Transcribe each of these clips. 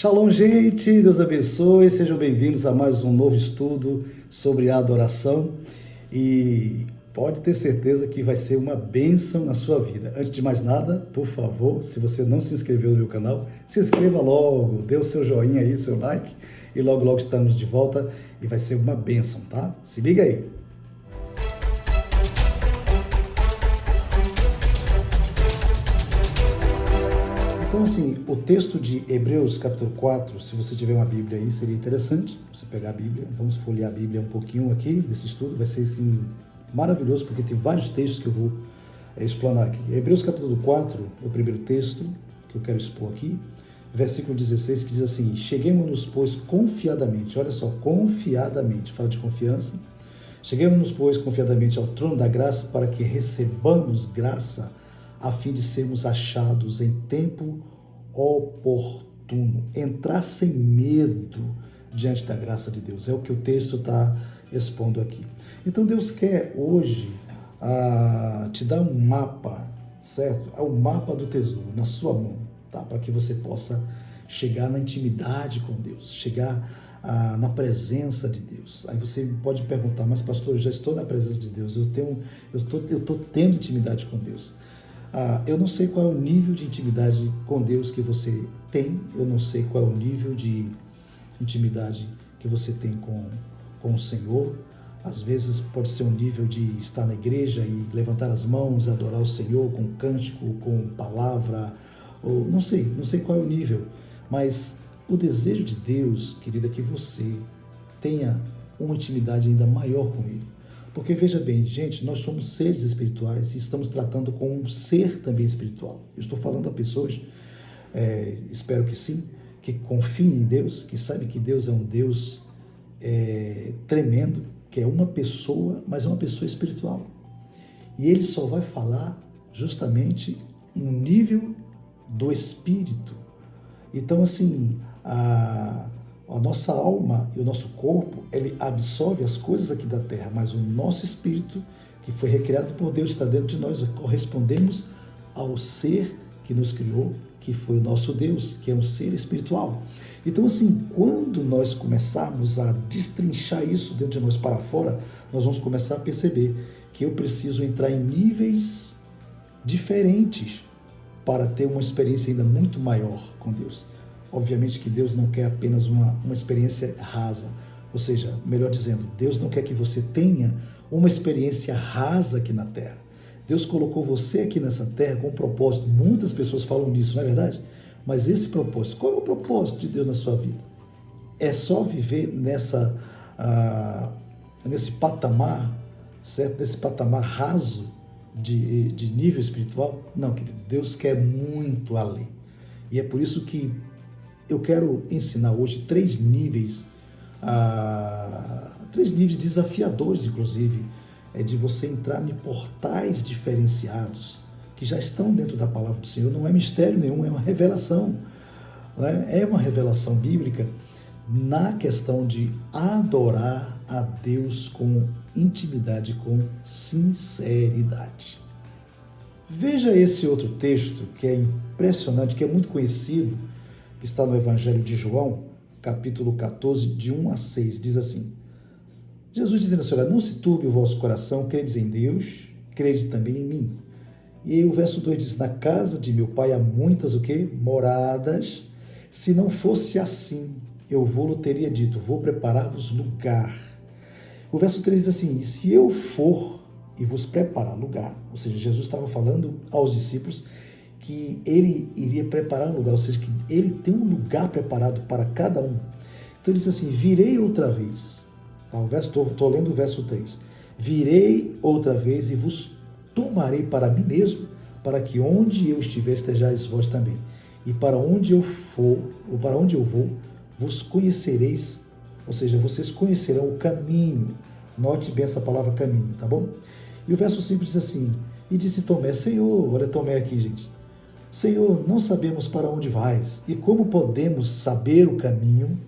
Shalom, gente, Deus abençoe, sejam bem-vindos a mais um novo estudo sobre a adoração e pode ter certeza que vai ser uma bênção na sua vida. Antes de mais nada, por favor, se você não se inscreveu no meu canal, se inscreva logo, dê o seu joinha aí, seu like e logo logo estamos de volta e vai ser uma bênção, tá? Se liga aí. Então, assim, o texto de Hebreus capítulo 4, se você tiver uma Bíblia aí, seria interessante você pegar a Bíblia. Vamos folhear a Bíblia um pouquinho aqui desse estudo, vai ser, assim, maravilhoso, porque tem vários textos que eu vou explanar aqui. Hebreus capítulo 4, é o primeiro texto que eu quero expor aqui, versículo 16, que diz assim: cheguemos-nos, pois, confiadamente, olha só, confiadamente, fala de confiança, cheguemos-nos, pois, confiadamente ao trono da graça, para que recebamos graça, a fim de sermos achados em tempo oportuno. Entrar sem medo diante da graça de Deus. É o que o texto está expondo aqui. Então Deus quer hoje te dar um mapa, certo? É o mapa do tesouro na sua mão, tá? Para que você possa chegar na intimidade com Deus, chegar na presença de Deus. Aí você pode perguntar: mas pastor, eu já estou na presença de Deus, eu estou tendo intimidade com Deus. Eu não sei qual é o nível de intimidade com Deus que você tem, eu não sei qual é o nível de intimidade que você tem com o Senhor. Às vezes pode ser um nível de estar na igreja e levantar as mãos, adorar o Senhor com cântico, com palavra, ou não sei qual é o nível, mas o desejo de Deus, querida, é que você tenha uma intimidade ainda maior com Ele. Porque veja bem, gente, nós somos seres espirituais e estamos tratando com um ser também espiritual. Eu estou falando a pessoas, espero que sim, que confiem em Deus, que sabem que Deus é um Deus tremendo, que é uma pessoa, mas é uma pessoa espiritual. E Ele só vai falar justamente no nível do Espírito. Então, assim, a nossa alma e o nosso corpo, ele absorve as coisas aqui da terra, mas o nosso espírito, que foi recriado por Deus, está dentro de nós, correspondemos ao ser que nos criou, que foi o nosso Deus, que é um ser espiritual. Então, assim, quando nós começarmos a destrinchar isso dentro de nós para fora, nós vamos começar a perceber que eu preciso entrar em níveis diferentes para ter uma experiência ainda muito maior com Deus. Obviamente que Deus não quer apenas uma experiência rasa, ou seja, melhor dizendo, Deus não quer que você tenha uma experiência rasa aqui na terra. Deus colocou você aqui nessa terra com um propósito. Muitas pessoas falam nisso, não é verdade? Mas esse propósito, qual é o propósito de Deus na sua vida? É só viver nesse patamar, certo? Nesse patamar raso de nível espiritual? Não, querido, Deus quer muito além. E é por isso que eu quero ensinar hoje três níveis desafiadores, inclusive, de você entrar em portais diferenciados que já estão dentro da palavra do Senhor. Não é mistério nenhum, é uma revelação, né? É uma revelação bíblica na questão de adorar a Deus com intimidade, com sinceridade. Veja esse outro texto que é impressionante, que é muito conhecido, que está no Evangelho de João, capítulo 14, de 1 a 6, diz assim: Jesus dizendo assim: olha, não se turbe o vosso coração, credes em Deus, crede também em mim. E aí o verso 2 diz: na casa de meu pai há muitas o quê? Moradas. Se não fosse assim, eu vou-lhe teria dito, vou preparar-vos lugar. O verso 3 diz assim: e se eu for e vos preparar lugar, ou seja, Jesus estava falando aos discípulos que ele iria preparar um lugar, ou seja, que ele tem um lugar preparado para cada um. Então ele diz assim: virei outra vez. Estou lendo o verso 3. Virei outra vez e vos tomarei para mim mesmo, para que onde eu estiver estejais vós também. E para onde eu for, ou para onde eu vou, vos conhecereis, ou seja, vocês conhecerão o caminho. Note bem essa palavra caminho, tá bom? E o verso 5 diz assim: e disse Tomé: Senhor, olha Tomé aqui, gente. Senhor, não sabemos para onde vais, e como podemos saber o caminho?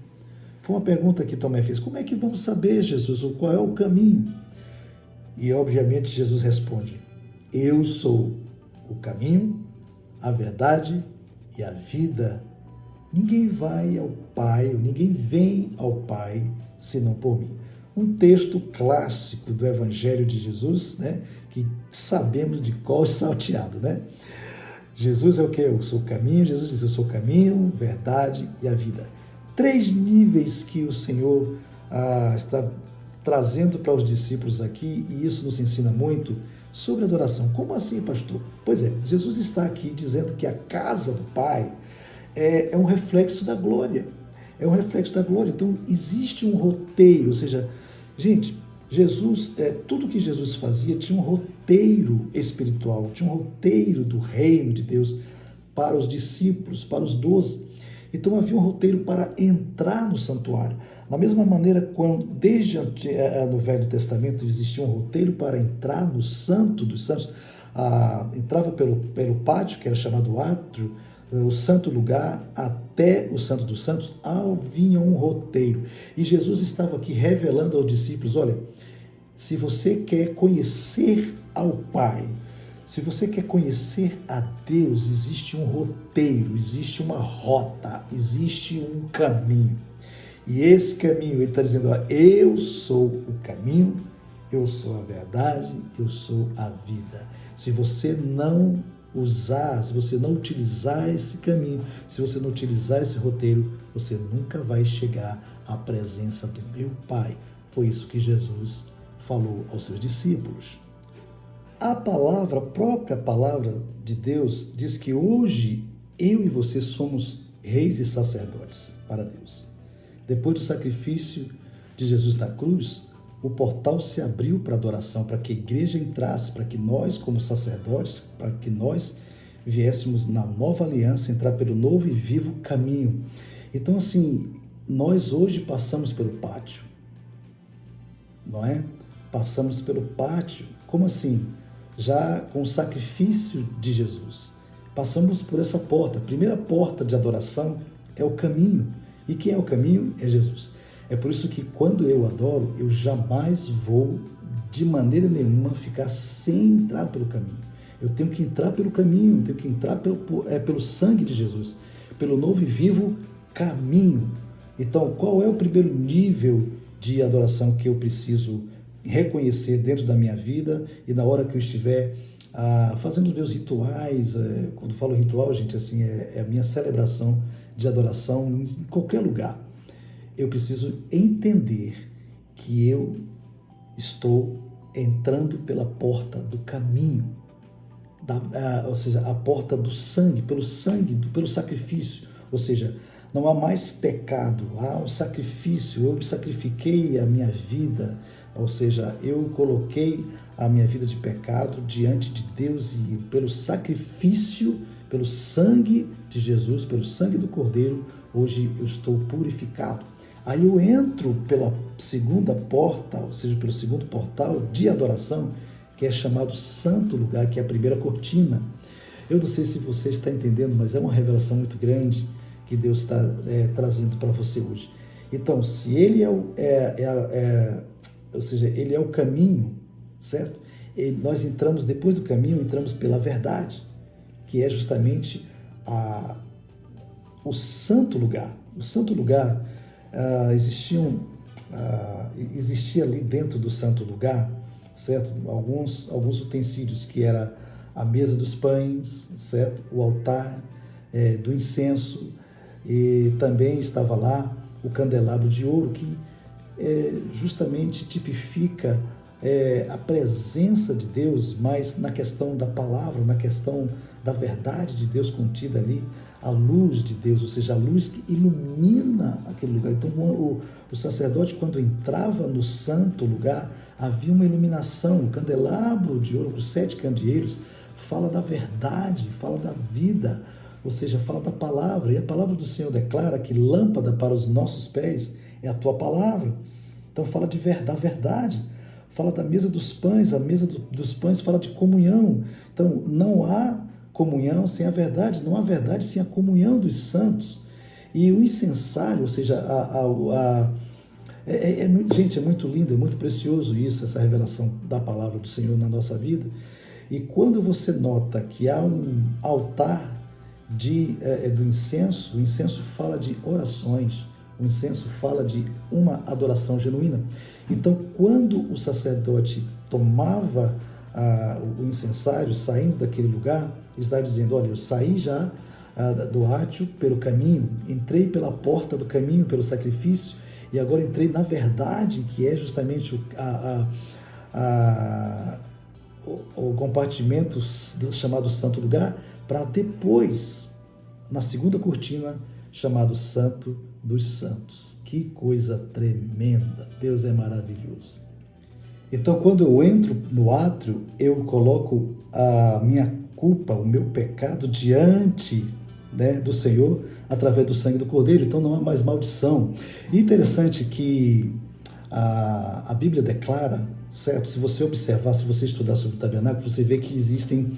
Foi uma pergunta que Tomé fez. Como é que vamos saber, Jesus, qual é o caminho? E, obviamente, Jesus responde: eu sou o caminho, a verdade e a vida. Ninguém vai ao Pai, ninguém vem ao Pai senão por mim. Um texto clássico do Evangelho de Jesus, né? Que sabemos de qual salteado, né? Jesus é o que? Eu sou o caminho. Jesus diz: eu sou o caminho, verdade e a vida. 3 níveis que o Senhor está trazendo para os discípulos aqui, e isso nos ensina muito sobre adoração. Como assim, pastor? Pois é, Jesus está aqui dizendo que a casa do Pai é um reflexo da glória. É um reflexo da glória. Então, existe um roteiro, ou seja, gente, Jesus, tudo que Jesus fazia tinha um roteiro espiritual, tinha um roteiro do reino de Deus para os discípulos, para os 12. Então havia um roteiro para entrar no santuário. Da mesma maneira, quando desde no Velho Testamento existia um roteiro para entrar no Santo dos Santos, entrava pelo pátio, que era chamado átrio, o santo lugar, até o Santo dos Santos, havia um roteiro. E Jesus estava aqui revelando aos discípulos: olha, se você quer conhecer ao Pai, se você quer conhecer a Deus, existe um roteiro, existe uma rota, existe um caminho. E esse caminho, ele está dizendo: ó, eu sou o caminho, eu sou a verdade, eu sou a vida. Se você não usar, se você não utilizar esse caminho, se você não utilizar esse roteiro, você nunca vai chegar à presença do meu Pai. Foi isso que Jesus falou aos seus discípulos. A própria palavra de Deus diz que hoje eu e você somos reis e sacerdotes para Deus. Depois do sacrifício de Jesus na cruz, o portal se abriu para adoração, para que a igreja entrasse, para que nós, como sacerdotes, para que nós viéssemos na nova aliança, entrar pelo novo e vivo caminho. Então, assim, nós hoje passamos pelo pátio, não é? Passamos pelo pátio. Como assim? Já com o sacrifício de Jesus. Passamos por essa porta. A primeira porta de adoração é o caminho. E quem é o caminho? É Jesus. É por isso que quando eu adoro, eu jamais vou, de maneira nenhuma, ficar sem entrar pelo caminho. Eu tenho que entrar pelo caminho, eu tenho que entrar pelo sangue de Jesus, pelo novo e vivo caminho. Então, qual é o primeiro nível de adoração que eu preciso reconhecer dentro da minha vida e na hora que eu estiver fazendo os meus rituais? Quando falo ritual, gente, assim, é a minha celebração de adoração em qualquer lugar. Eu preciso entender que eu estou entrando pela porta do caminho, ou seja, a porta do sangue, pelo sacrifício. Ou seja, não há mais pecado, há um sacrifício. Eu sacrifiquei a minha vida, ou seja, eu coloquei a minha vida de pecado diante de Deus e pelo sacrifício, pelo sangue de Jesus, pelo sangue do Cordeiro, hoje eu estou purificado. Aí eu entro pela segunda porta, ou seja, pelo segundo portal de adoração, que é chamado Santo Lugar, que é a primeira cortina. Eu não sei se você está entendendo, mas é uma revelação muito grande que Deus está trazendo para você hoje. Então, se Ele ou seja, Ele é o caminho, certo? E nós entramos, depois do caminho, entramos pela verdade, que é justamente o Santo Lugar. O Santo Lugar, existia ali dentro do Santo Lugar, certo? Alguns utensílios, que era a mesa dos pães, certo? O altar do incenso, e também estava lá o candelabro de ouro, que justamente tipifica a presença de Deus, mas na questão da palavra, na questão da verdade de Deus contida ali, a luz de Deus, ou seja, a luz que ilumina aquele lugar. Então, o sacerdote, quando entrava no santo lugar, havia uma iluminação. O candelabro de ouro, os 7 candeeiros, fala da verdade, fala da vida, ou seja, fala da palavra. E a palavra do Senhor declara que lâmpada para os nossos pés é a tua palavra. Então, fala da verdade. Fala da mesa dos pães, a mesa dos pães fala de comunhão. Então, não há comunhão sem a verdade, não há verdade sem a comunhão dos santos. E o incensário, ou seja, gente, é muito lindo, é muito precioso isso, essa revelação da palavra do Senhor na nossa vida. E quando você nota que há um altar do incenso, o incenso fala de orações, o incenso fala de uma adoração genuína. Então, quando o sacerdote tomava o incensário, saindo daquele lugar, ele estava dizendo: olha, eu saí já do átrio pelo caminho, entrei pela porta do caminho, pelo sacrifício, e agora entrei na verdade, que é justamente o compartimento chamado Santo Lugar, para depois, na segunda cortina, chamado Santo dos Santos. Que coisa tremenda! Deus é maravilhoso. Então, quando eu entro no átrio, eu coloco a minha culpa, o meu pecado diante, né, do Senhor, através do sangue do Cordeiro. Então não há mais maldição. E interessante que a Bíblia declara, certo? Se você observar, se você estudar sobre o tabernáculo, você vê que existem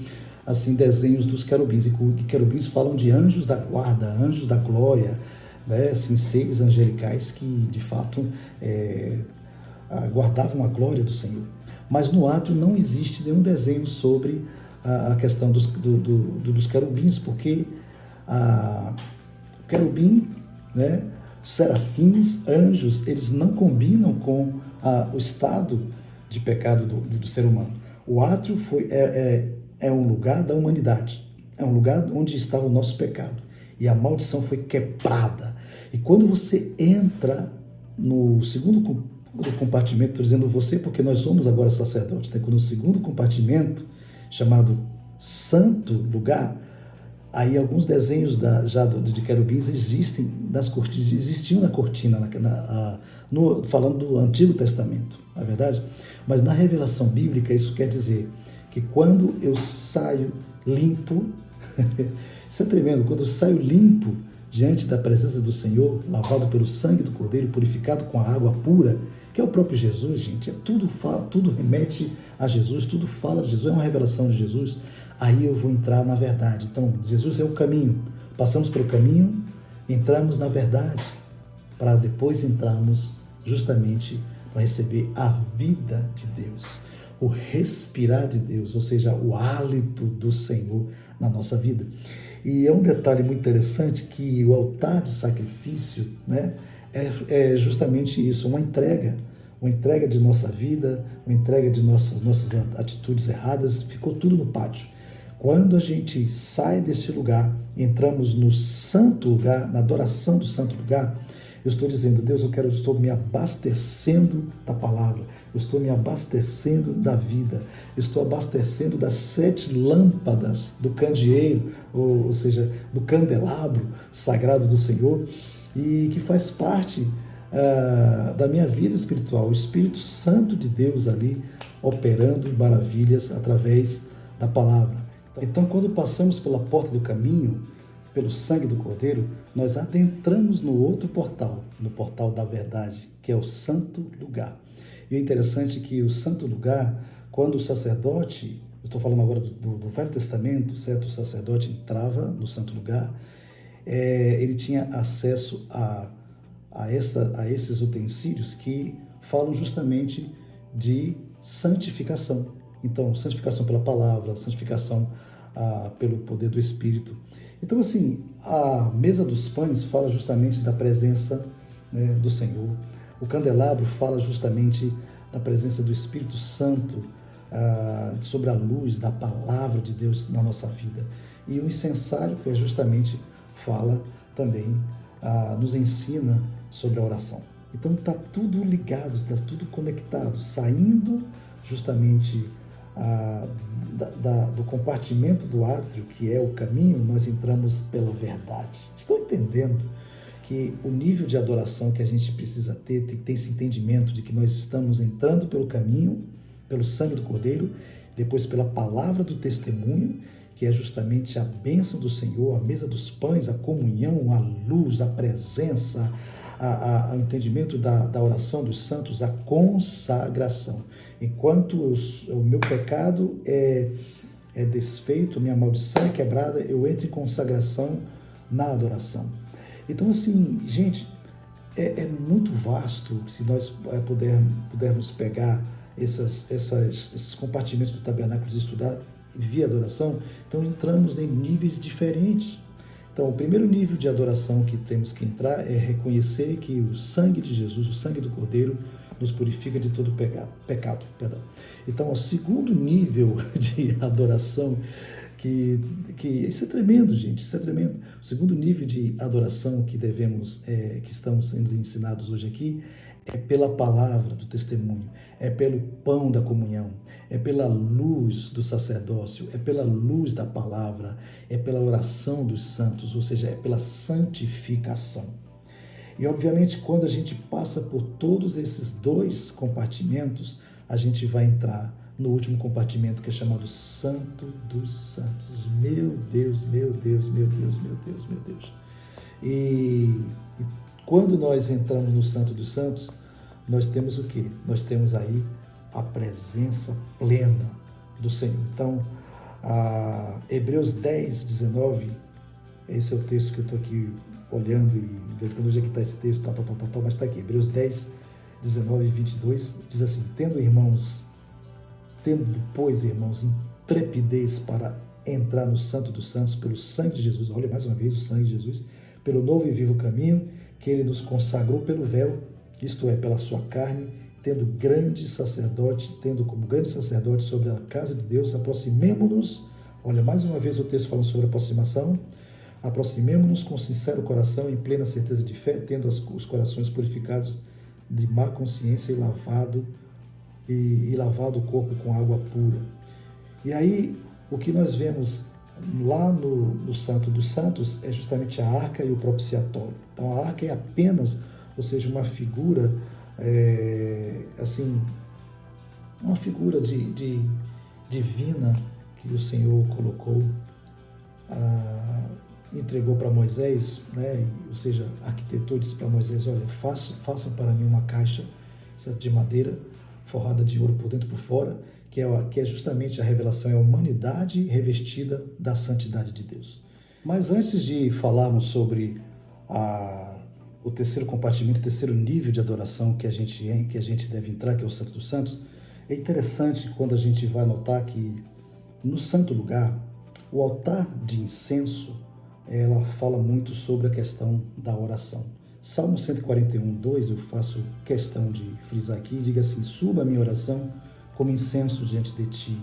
assim desenhos dos querubins, e querubins falam de anjos da guarda, anjos da glória, né? Assim, seres angelicais que de fato guardavam a glória do Senhor. Mas no átrio não existe nenhum desenho sobre a questão dos querubins, porque querubim, né, serafins, anjos, eles não combinam com o estado de pecado do ser humano. O átrio é um lugar da humanidade, é um lugar onde estava o nosso pecado, e a maldição foi quebrada. E quando você entra no segundo compartimento, estou dizendo você porque nós somos agora sacerdotes, né? No segundo compartimento, chamado Santo Lugar, aí alguns desenhos de querubins existiam na cortina, falando do Antigo Testamento, não é verdade? Mas na revelação bíblica isso quer dizer que quando eu saio limpo, isso é tremendo, quando eu saio limpo diante da presença do Senhor, lavado pelo sangue do Cordeiro, purificado com a água pura, que é o próprio Jesus, gente, tudo remete a Jesus, tudo fala de Jesus, é uma revelação de Jesus. Aí eu vou entrar na verdade. Então, Jesus é o caminho. Passamos pelo caminho, entramos na verdade, para depois entrarmos justamente para receber a vida de Deus, o respirar de Deus, ou seja, o hálito do Senhor na nossa vida. E é um detalhe muito interessante que o altar de sacrifício, né, é justamente isso, uma entrega de nossa vida, uma entrega de nossas atitudes erradas, ficou tudo no pátio. Quando a gente sai deste lugar, entramos no santo lugar, na adoração do santo lugar, eu estou dizendo: Deus, eu estou me abastecendo da palavra, eu estou me abastecendo da vida, eu estou abastecendo das 7 lâmpadas do candeeiro, ou seja, do candelabro sagrado do Senhor, e que faz parte da minha vida espiritual, o Espírito Santo de Deus ali operando maravilhas através da palavra. Então, quando passamos pela porta do caminho, pelo sangue do Cordeiro, nós adentramos no outro portal, no portal da verdade, que é o santo lugar. E é interessante que o santo lugar, quando o sacerdote, eu estou falando agora do Velho Testamento, certo? O sacerdote entrava no santo lugar, ele tinha acesso a esses utensílios que falam justamente de santificação. Então, santificação pela palavra, santificação pelo poder do Espírito. Então, assim, a mesa dos pães fala justamente da presença, né, do Senhor. O candelabro fala justamente da presença do Espírito Santo, sobre a luz da palavra de Deus na nossa vida. E o incensário, que justamente fala também, nos ensina sobre a oração. Então está tudo ligado, está tudo conectado, saindo justamente do compartimento do átrio, que é o caminho, nós entramos pela verdade. Estão entendendo que o nível de adoração que a gente precisa ter, tem que ter esse entendimento de que nós estamos entrando pelo caminho, pelo sangue do Cordeiro, depois pela palavra do testemunho, que é justamente a bênção do Senhor, a mesa dos pães, a comunhão, a luz, a presença, o entendimento da oração dos santos, a consagração. Enquanto o meu pecado é desfeito, minha maldição é quebrada, eu entro em consagração na adoração. Então, assim, gente, é muito vasto se nós pudermos pegar esses compartimentos do tabernáculo e estudar via adoração. Então, entramos em níveis diferentes. Então, o primeiro nível de adoração que temos que entrar é reconhecer que o sangue de Jesus, o sangue do Cordeiro, nos purifica de todo pecado. Então, o segundo nível de adoração, que isso é tremendo, gente, isso é tremendo. O segundo nível de adoração que que estamos sendo ensinados hoje aqui, é pela palavra do testemunho, é pelo pão da comunhão, é pela luz do sacerdócio, é pela luz da palavra, é pela oração dos santos, ou seja, é pela santificação. E obviamente, quando a gente passa por todos esses dois compartimentos, a gente vai entrar no último compartimento, que é chamado Santo dos Santos. Meu Deus, meu Deus, meu Deus, meu Deus, meu Deus. E quando nós entramos no Santo dos Santos, nós temos o quê? Nós temos aí a presença plena do Senhor. Então, Hebreus 10, 19, esse é o texto que eu estou aqui olhando e verificando onde é que está esse texto, mas está aqui, Hebreus 10, 19 e 22, diz assim: tendo, pois, irmãos, intrepidez para entrar no Santo dos Santos pelo sangue de Jesus, olha mais uma vez o sangue de Jesus, pelo novo e vivo caminho que ele nos consagrou pelo véu, isto é, pela sua carne, tendo como grande sacerdote sobre a casa de Deus, aproximemo-nos, olha mais uma vez o texto falando sobre aproximação, aproximemo-nos com sincero coração, em plena certeza de fé, tendo os corações purificados de má consciência e lavado o corpo com água pura. E aí, o que nós vemos lá no Santo dos Santos é justamente a arca e o propiciatório. Então, a arca é apenas, ou seja, uma figura, uma figura divina que o Senhor colocou, entregou para Moisés, né? Ou seja, arquitetou, disse para Moisés: olha, faça para mim uma caixa de madeira forrada de ouro por dentro e por fora, que é justamente a revelação, é a humanidade revestida da santidade de Deus. Mas antes de falarmos sobre o terceiro compartimento, o terceiro nível de adoração que a gente deve entrar, que é o Santo dos Santos, é interessante quando a gente vai notar que no santo lugar, o altar de incenso, ela fala muito sobre a questão da oração. Salmo 141, 2, eu faço questão de frisar aqui, diga assim: suba a minha oração como incenso diante de ti,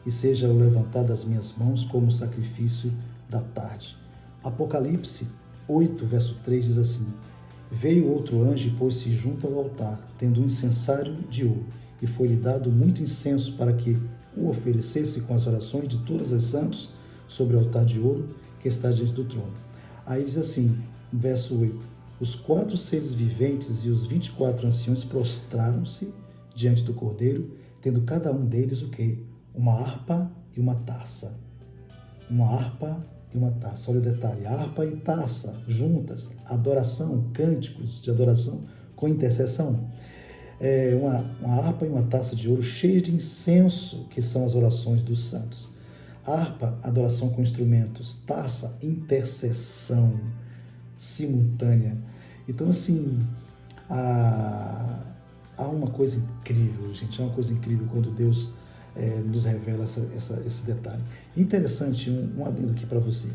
e seja o levantar das minhas mãos como sacrifício da tarde. Apocalipse 8, verso 3 diz assim: veio outro anjo e pôs-se junto ao altar, tendo um incensário de ouro, e foi-lhe dado muito incenso para que o oferecesse com as orações de todas as santos sobre o altar de ouro que está diante do trono. Aí diz assim, verso 8: os 4 seres viventes e os 24 anciões prostraram-se diante do Cordeiro, tendo cada um deles o quê? Uma harpa e uma taça. Uma harpa e uma taça. Olha o detalhe: harpa e taça juntas, adoração, cânticos de adoração com intercessão. Uma harpa e uma taça de ouro cheias de incenso, que são as orações dos santos. Harpa, adoração com instrumentos. Taça, intercessão simultânea. Então, assim, há uma coisa incrível, gente, há uma coisa incrível quando Deus nos revela esse detalhe. Interessante, um adendo aqui para você.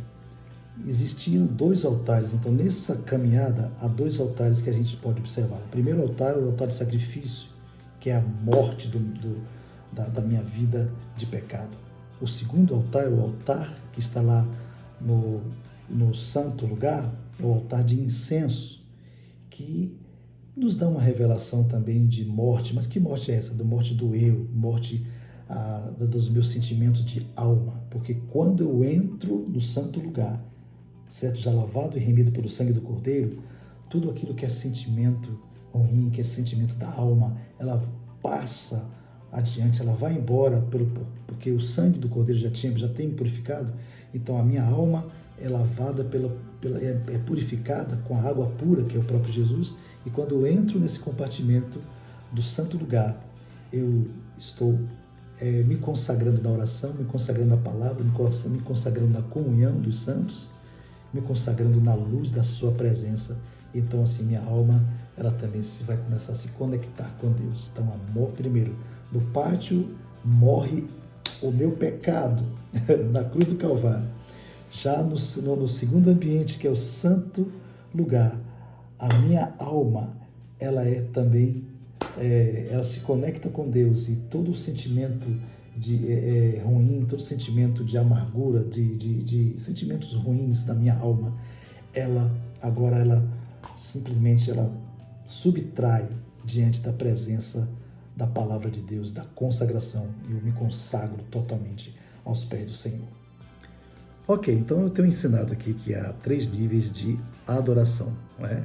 Existiam 2 altares, então nessa caminhada há 2 altares que a gente pode observar. O primeiro altar é o altar de sacrifício, que é a morte da minha vida de pecado. O segundo altar é o altar que está lá no santo lugar, é o altar de incenso, que nos dá uma revelação também de morte. Mas que morte é essa? Da morte do eu, morte dos meus sentimentos de alma. Porque quando eu entro no santo lugar, certo, já lavado e remido pelo sangue do Cordeiro, tudo aquilo que é sentimento ruim, que é sentimento da alma, ela passa adiante, ela vai embora, porque o sangue do Cordeiro já tem me purificado. Então a minha alma é lavada, é purificada com a água pura, que é o próprio Jesus. E quando eu entro nesse compartimento do santo lugar, eu estou me consagrando na oração, me consagrando na palavra, me consagrando na comunhão dos santos, me consagrando na luz da sua presença. Então, assim, minha alma, ela também vai começar a se conectar com Deus. Então, amor primeiro. No pátio morre o meu pecado, na cruz do Calvário. Já no segundo ambiente, que é o santo lugar, a minha alma, ela é também, ela se conecta com Deus, e todo o sentimento ruim, todo sentimento de amargura, de sentimentos ruins da minha alma, ela simplesmente ela subtrai diante da presença da palavra de Deus, da consagração, e eu me consagro totalmente aos pés do Senhor. Ok, então eu tenho ensinado aqui que há 3 níveis de adoração, não é?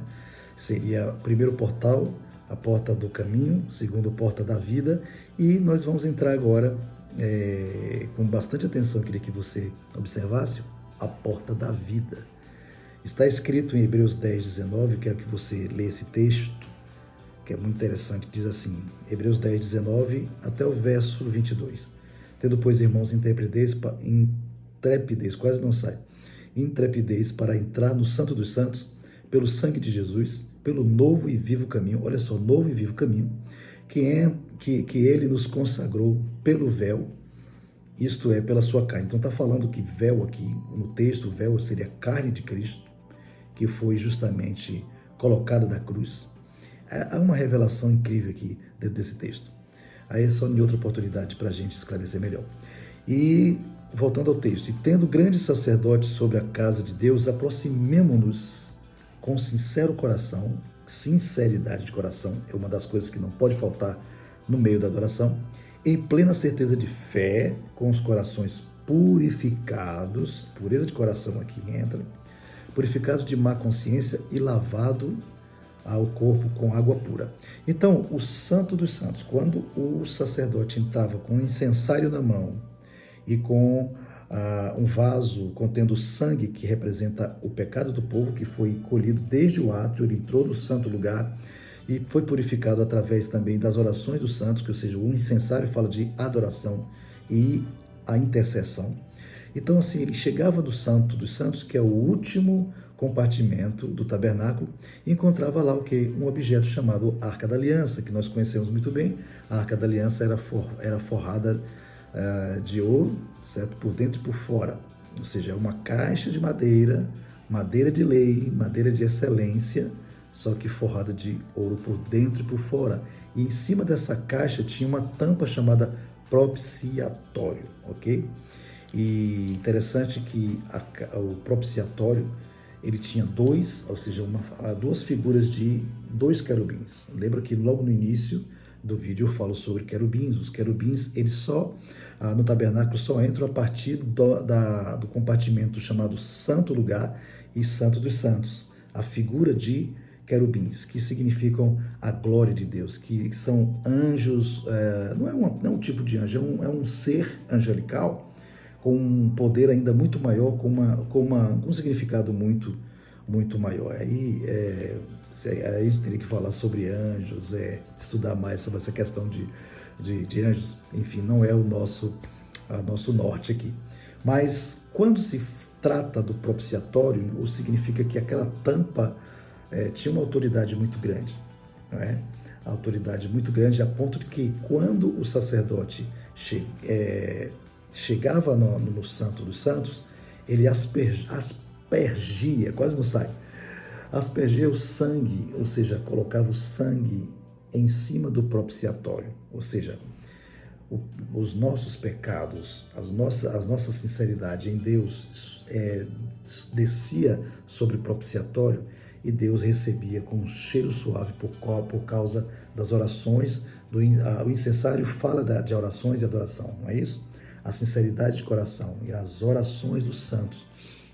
Seria o primeiro portal, a porta do caminho, segundo, a porta da vida, e nós vamos entrar agora, com bastante atenção, queria que você observasse, a porta da vida. Está escrito em Hebreus 10, 19, eu quero que você leia esse texto, que é muito interessante, diz assim, Hebreus 10, 19, até o verso 22. Tendo, pois, irmãos, intrepidez, quase não sai, intrepidez para entrar no Santo dos Santos, pelo sangue de Jesus, pelo novo e vivo caminho, olha só, novo e vivo caminho, que ele nos consagrou pelo véu, isto é, pela sua carne. Então está falando que véu aqui, no texto, véu seria a carne de Cristo, que foi justamente colocada na cruz. Há uma revelação incrível aqui dentro desse texto. Aí é só em outra oportunidade para a gente esclarecer melhor. E, voltando ao texto, e tendo grandes sacerdotes sobre a casa de Deus, aproximemo-nos com sincero coração, sinceridade de coração, é uma das coisas que não pode faltar no meio da adoração, em plena certeza de fé, com os corações purificados, pureza de coração aqui entra, purificados de má consciência e lavado ao corpo com água pura. Então, o Santo dos Santos, quando o sacerdote entrava com um incensário na mão e com um vaso contendo sangue que representa o pecado do povo, que foi colhido desde o átrio, ele entrou no santo lugar e foi purificado através também das orações dos santos, que, ou seja, o incensário fala de adoração e a intercessão. Então, assim, ele chegava do Santo dos Santos, que é o último compartimento do tabernáculo, e encontrava lá o que? Um objeto chamado Arca da Aliança, que nós conhecemos muito bem. A Arca da Aliança era forrada de ouro, certo? Por dentro e por fora, ou seja, é uma caixa de madeira, madeira de lei, madeira de excelência, só que forrada de ouro por dentro e por fora. E em cima dessa caixa tinha uma tampa chamada propiciatório, ok? E interessante que o propiciatório, ele tinha duas figuras de 2 querubins. Lembra que logo no início do vídeo eu falo sobre querubins. Os querubins, eles no tabernáculo só entram a partir do compartimento chamado Santo Lugar e Santo dos Santos. A figura de querubins, que significam a glória de Deus, que são anjos, não é um tipo de anjo, é um ser angelical, com um poder ainda muito maior, com um significado muito, muito maior. Aí a gente teria que falar sobre anjos, estudar mais sobre essa questão de anjos. Enfim, não é o nosso norte aqui. Mas quando se trata do propiciatório, significa que aquela tampa tinha uma autoridade muito grande, não é? A autoridade muito grande a ponto de que quando o sacerdote chegava no Santo dos Santos, ele aspergia, quase não sai, aspergia o sangue, ou seja, colocava o sangue em cima do propiciatório, ou seja, os nossos pecados, a nossa sinceridade em Deus descia sobre o propiciatório, e Deus recebia com um cheiro suave por causa das orações. O incensário fala de orações e adoração, não é isso? A sinceridade de coração e as orações dos santos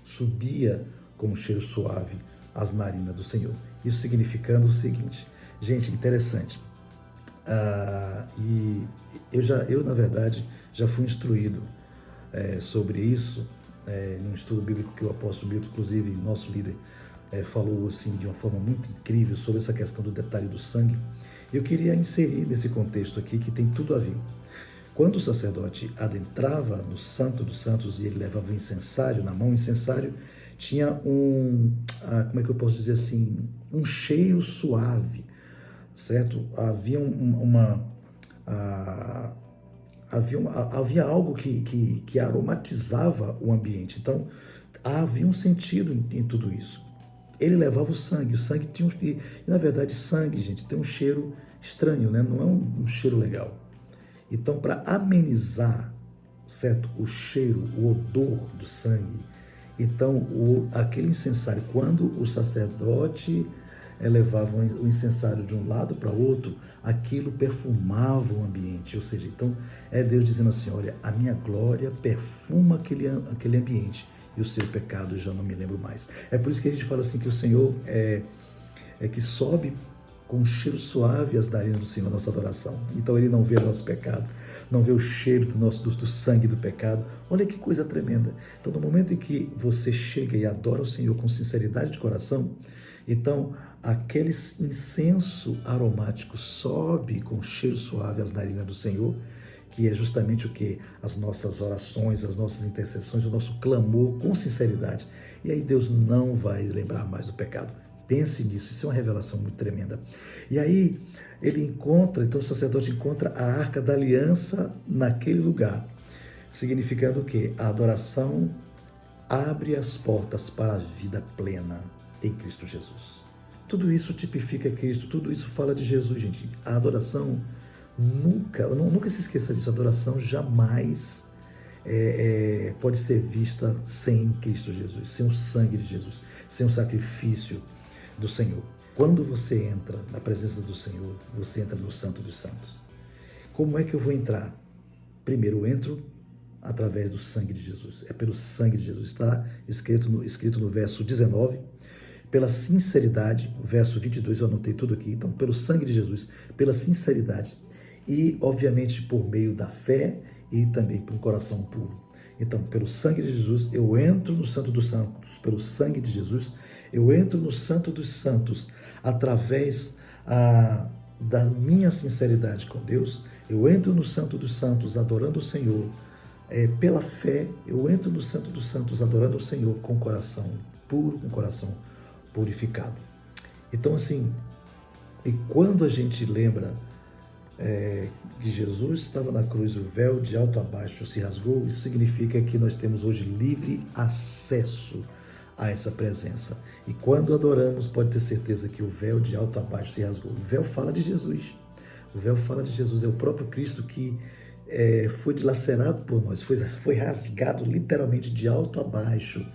subia como um cheiro suave às narinas do Senhor. Isso significando o seguinte, gente, interessante. E eu, na verdade, já fui instruído sobre isso, num estudo bíblico que o apóstolo Milton, inclusive, nosso líder, falou assim de uma forma muito incrível sobre essa questão do detalhe do sangue. Eu queria inserir nesse contexto aqui que tem tudo a ver. Quando o sacerdote adentrava no Santo dos Santos e ele levava o incensário na mão, o incensário tinha como é que eu posso dizer assim, um cheiro suave, certo? Havia algo que aromatizava o ambiente. Então, Havia um sentido em tudo isso. Ele levava o sangue tinha e na verdade sangue, gente, tem um cheiro estranho, né? Não é um cheiro legal. Então, para amenizar, certo, o cheiro, o odor do sangue, então aquele incensário, quando o sacerdote levava o incensário de um lado para outro, aquilo perfumava o ambiente, ou seja, então é Deus dizendo assim, olha, a minha glória perfuma aquele ambiente, e o seu pecado eu já não me lembro mais. É por isso que a gente fala assim que o Senhor é que sobe com um cheiro suave as narinas do Senhor, nossa adoração. Então ele não vê o nosso pecado, não vê o cheiro do sangue do pecado. Olha que coisa tremenda. Então no momento em que você chega e adora o Senhor com sinceridade de coração, então aquele incenso aromático sobe com cheiro suave às narinas do Senhor, que é justamente o que? As nossas orações, as nossas intercessões, o nosso clamor com sinceridade. E aí Deus não vai lembrar mais do pecado. Pense nisso, isso é uma revelação muito tremenda. E aí ele encontra, então o sacerdote encontra a Arca da Aliança naquele lugar, significando o quê? A adoração abre as portas para a vida plena em Cristo Jesus. Tudo isso tipifica Cristo, tudo isso fala de Jesus, gente. A adoração nunca se esqueça disso, a adoração jamais pode ser vista sem Cristo Jesus, sem o sangue de Jesus, sem o sacrifício do Senhor. Quando você entra na presença do Senhor, você entra no Santo dos Santos. Como é que eu vou entrar? Primeiro eu entro através do sangue de Jesus. É pelo sangue de Jesus. Está escrito no verso 19. Pela sinceridade, o verso 22, eu anotei tudo aqui. Então, pelo sangue de Jesus, pela sinceridade e, obviamente, por meio da fé e também por um coração puro. Então, pelo sangue de Jesus, eu entro no Santo dos Santos. Pelo sangue de Jesus, eu entro no Santo dos Santos através da minha sinceridade com Deus. Eu entro no Santo dos Santos adorando o Senhor. Pela fé, eu entro no Santo dos Santos adorando o Senhor com coração puro, com coração purificado. Então, assim, e quando a gente lembra que Jesus estava na cruz, o véu de alto a baixo se rasgou, isso significa que nós temos hoje livre acesso a essa presença. E quando adoramos, pode ter certeza que o véu de alto a baixo se rasgou. O véu fala de Jesus. O véu fala de Jesus, é o próprio Cristo que foi dilacerado por nós, foi rasgado literalmente de alto a baixo.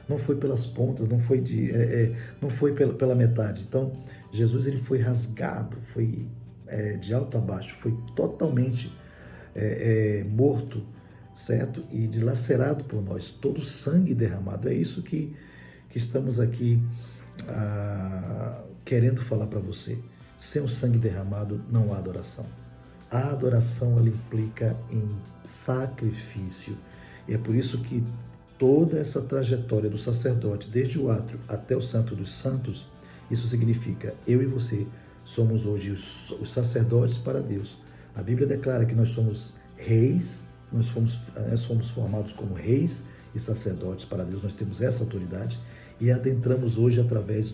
Não foi pelas pontas, não foi, não foi pela metade. Então, Jesus ele foi rasgado, foi de alto a baixo, foi totalmente morto, certo? E dilacerado por nós, todo o sangue derramado. É isso que estamos aqui querendo falar para você. Sem o sangue derramado não há adoração. A adoração ela implica em sacrifício. E é por isso que toda essa trajetória do sacerdote, desde o átrio até o Santo dos Santos, isso significa eu e você somos hoje os sacerdotes para Deus. A Bíblia declara que nós somos reis, nós fomos formados como reis e sacerdotes para Deus, nós temos essa autoridade e adentramos hoje através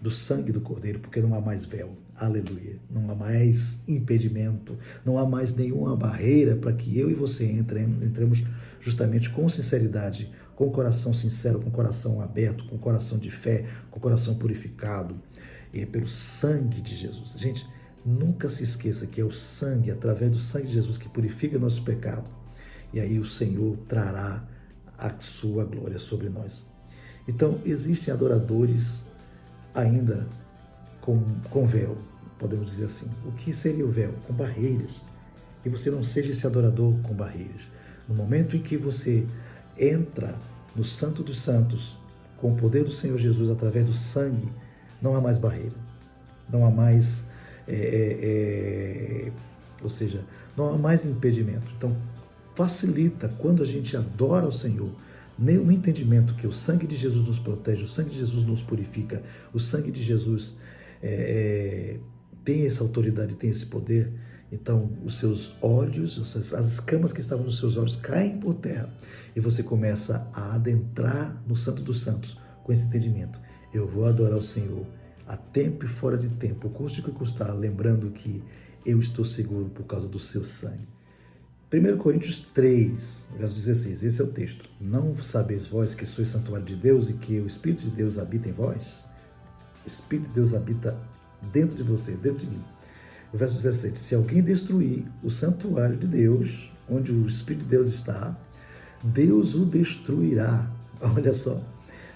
do sangue do Cordeiro, porque não há mais véu, aleluia, não há mais impedimento, não há mais nenhuma barreira para que eu e você entremos justamente com sinceridade, com coração sincero, com coração aberto, com coração de fé, com coração purificado, pelo sangue de Jesus. Gente, nunca se esqueça que é o sangue, através do sangue de Jesus que purifica nosso pecado, e aí o Senhor trará a sua glória sobre nós. Então, existem adoradores ainda com véu, podemos dizer assim. O que seria o véu? Com barreiras. Que você não seja esse adorador com barreiras. No momento em que você entra no Santo dos Santos, com o poder do Senhor Jesus, através do sangue, não há mais barreira. Não há mais, ou seja, não há mais impedimento. Então, facilita quando a gente adora o Senhor, no entendimento que o sangue de Jesus nos protege, o sangue de Jesus nos purifica, o sangue de Jesus tem essa autoridade, tem esse poder. Então, os seus olhos, as escamas que estavam nos seus olhos caem por terra e você começa a adentrar no Santo dos Santos com esse entendimento. Eu vou adorar o Senhor a tempo e fora de tempo, custe o que custar, lembrando que eu estou seguro por causa do seu sangue. 1 Coríntios 3, verso 16, esse é o texto. Não sabeis vós que sois santuário de Deus e que o Espírito de Deus habita em vós? O Espírito de Deus habita dentro de você, dentro de mim. O verso 17, se alguém destruir o santuário de Deus, onde o Espírito de Deus está, Deus o destruirá. Olha só,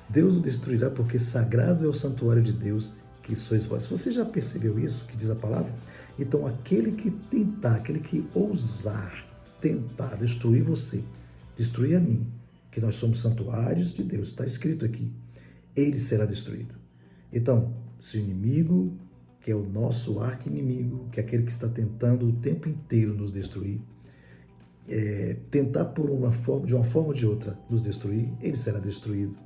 Deus o destruirá porque sagrado é o santuário de Deus que sois vós. Você já percebeu isso que diz a palavra? Então aquele que tentar, aquele que ousar tentar destruir você, destruir a mim, que nós somos santuários de Deus, está escrito aqui, ele será destruído. Então, se o inimigo, que é o nosso arqui-inimigo, que é aquele que está tentando o tempo inteiro nos destruir, tentar de uma forma ou de outra nos destruir, ele será destruído,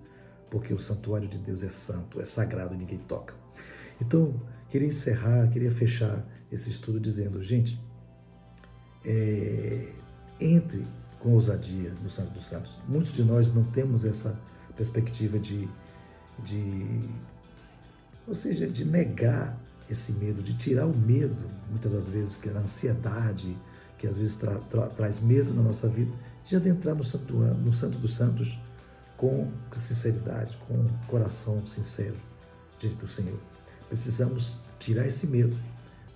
porque o santuário de Deus é santo, é sagrado, ninguém toca. Então, queria fechar esse estudo dizendo, gente, entre com ousadia no Santo dos Santos. Muitos de nós não temos essa perspectiva de negar esse medo, de tirar o medo, muitas das vezes, que é a ansiedade, que às vezes traz medo na nossa vida, de adentrar no Santo dos Santos com sinceridade, com coração sincero diante do Senhor. Precisamos tirar esse medo,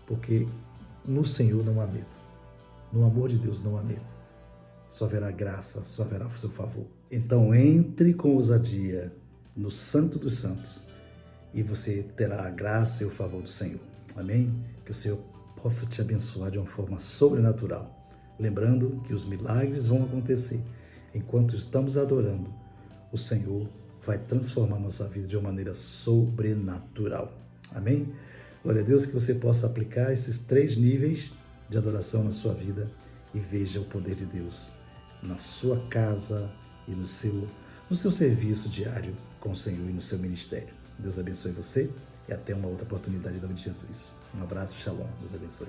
porque no Senhor não há medo. No amor de Deus não há medo. Só haverá graça, só haverá o seu favor. Então entre com ousadia no Santo dos Santos e você terá a graça e o favor do Senhor. Amém? Que o Senhor possa te abençoar de uma forma sobrenatural. Lembrando que os milagres vão acontecer. Enquanto estamos adorando, o Senhor vai transformar nossa vida de uma maneira sobrenatural. Amém? Glória a Deus, que você possa aplicar esses 3 níveis de adoração na sua vida e veja o poder de Deus na sua casa e no seu serviço diário com o Senhor e no seu ministério. Deus abençoe você e até uma outra oportunidade em nome de Jesus. Um abraço, shalom. Deus abençoe.